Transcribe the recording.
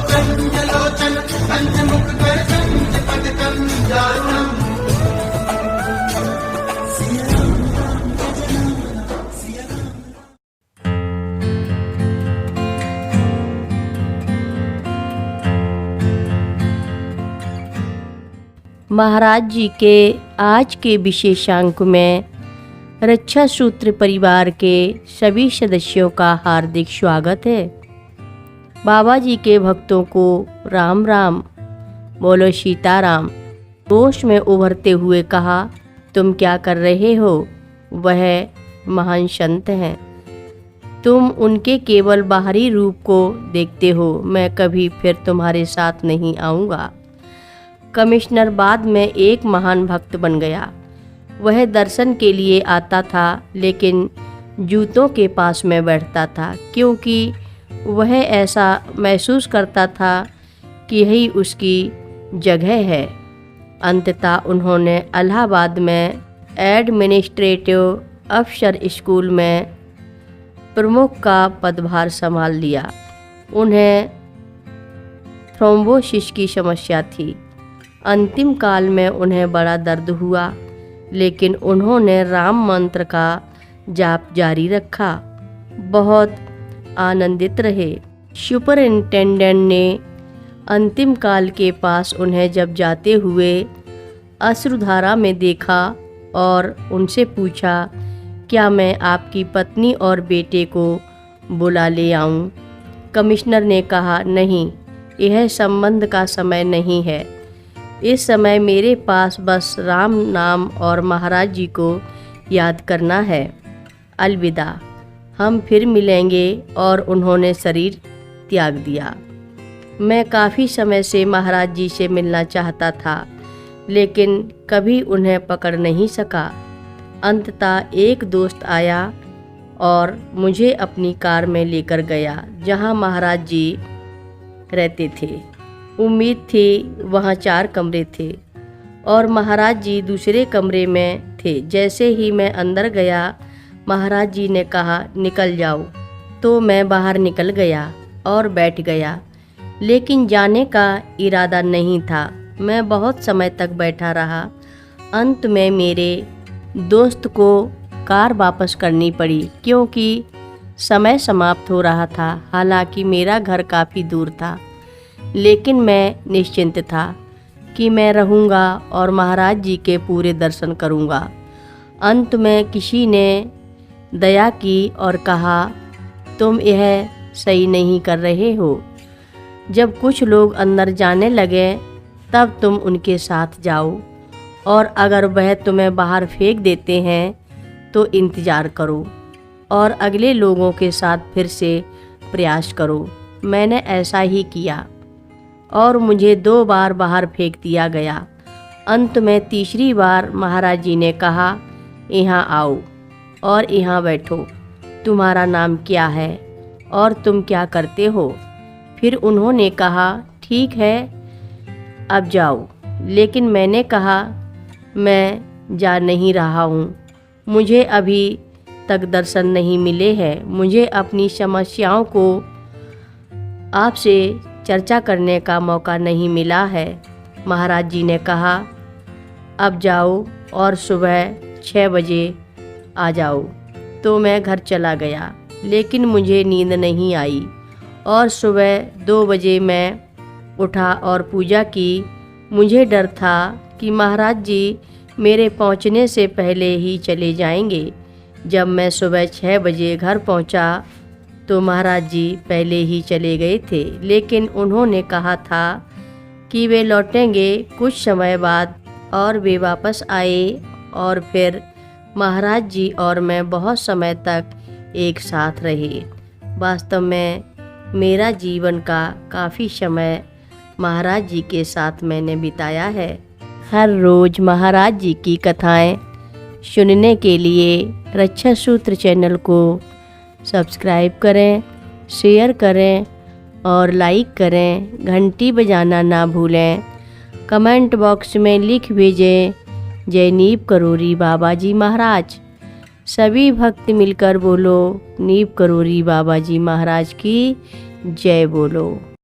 कंजलोचन कंजमुख कर कंज पद कंजारुणम। महाराज जी के आज के विशेषांक में रक्षा सूत्र परिवार के सभी सदस्यों का हार्दिक स्वागत है। बाबा जी के भक्तों को राम राम, बोलो सीताराम। जोश में उभरते हुए कहा, तुम क्या कर रहे हो? वह महान संत हैं, तुम उनके केवल बाहरी रूप को देखते हो। मैं कभी फिर तुम्हारे साथ नहीं आऊँगा। कमिश्नर बाद में एक महान भक्त बन गया। वह दर्शन के लिए आता था, लेकिन जूतों के पास में बैठता था, क्योंकि वह ऐसा महसूस करता था कि यही उसकी जगह है। अंततः उन्होंने इलाहाबाद में एडमिनिस्ट्रेटिव अफसर स्कूल में प्रमुख का पदभार संभाल लिया। उन्हें थ्रोम्बोसिस की समस्या थी। अंतिम काल में उन्हें बड़ा दर्द हुआ, लेकिन उन्होंने राम मंत्र का जाप जारी रखा। बहुत आनंदित रहे। सुपरिंटेंडेंट ने अंतिम काल के पास उन्हें जब जाते हुए अश्रुधारा में देखा और उनसे पूछा, क्या मैं आपकी पत्नी और बेटे को बुला ले आऊं? कमिश्नर ने कहा, नहीं, यह संबंध का समय नहीं है। इस समय मेरे पास बस राम नाम और महाराज जी को याद करना है। अलविदा, हम फिर मिलेंगे। और उन्होंने शरीर त्याग दिया। मैं काफ़ी समय से महाराज जी से मिलना चाहता था, लेकिन कभी उन्हें पकड़ नहीं सका। अंततः एक दोस्त आया और मुझे अपनी कार में लेकर गया, जहां महाराज जी रहते थे। उम्मीद थी वहाँ 4 कमरे थे और महाराज जी दूसरे कमरे में थे। जैसे ही मैं अंदर गया, महाराज जी ने कहा, निकल जाओ। तो मैं बाहर निकल गया और बैठ गया, लेकिन जाने का इरादा नहीं था। मैं बहुत समय तक बैठा रहा। अंत में मेरे दोस्त को कार वापस करनी पड़ी, क्योंकि समय समाप्त हो रहा था। हालांकि मेरा घर काफ़ी दूर था, लेकिन मैं निश्चिंत था कि मैं रहूँगा और महाराज जी के पूरे दर्शन करूँगा। अंत में किसी ने दया की और कहा, तुम यह सही नहीं कर रहे हो। जब कुछ लोग अंदर जाने लगे, तब तुम उनके साथ जाओ, और अगर वह तुम्हें बाहर फेंक देते हैं तो इंतज़ार करो और अगले लोगों के साथ फिर से प्रयास करो। मैंने ऐसा ही किया और मुझे 2 बार बाहर फेंक दिया गया। अंत में तीसरी बार महाराज जी ने कहा, यहाँ आओ और यहाँ बैठो। तुम्हारा नाम क्या है और तुम क्या करते हो? फिर उन्होंने कहा, ठीक है, अब जाओ। लेकिन मैंने कहा, मैं जा नहीं रहा हूँ। मुझे अभी तक दर्शन नहीं मिले हैं। मुझे अपनी समस्याओं को आपसे चर्चा करने का मौका नहीं मिला है। महाराज जी ने कहा, अब जाओ और सुबह 6 बजे आ जाओ। तो मैं घर चला गया, लेकिन मुझे नींद नहीं आई और सुबह 2 बजे मैं उठा और पूजा की। मुझे डर था कि महाराज जी मेरे पहुंचने से पहले ही चले जाएंगे। जब मैं सुबह 6 बजे घर पहुंचा तो महाराज जी पहले ही चले गए थे, लेकिन उन्होंने कहा था कि वे लौटेंगे कुछ समय बाद, और वे वापस आए और फिर महाराज जी और मैं बहुत समय तक एक साथ रहे। वास्तव में मेरा जीवन का काफ़ी समय महाराज जी के साथ मैंने बिताया है। हर रोज़ महाराज जी की कथाएं सुनने के लिए रक्षा सूत्र चैनल को सब्सक्राइब करें, शेयर करें और लाइक करें। घंटी बजाना ना भूलें। कमेंट बॉक्स में लिख भेजें, जय नीव करोरी बाबा जी महाराज। सभी भक्त मिलकर बोलो, नीव करोरी बाबा जी महाराज की जय बोलो।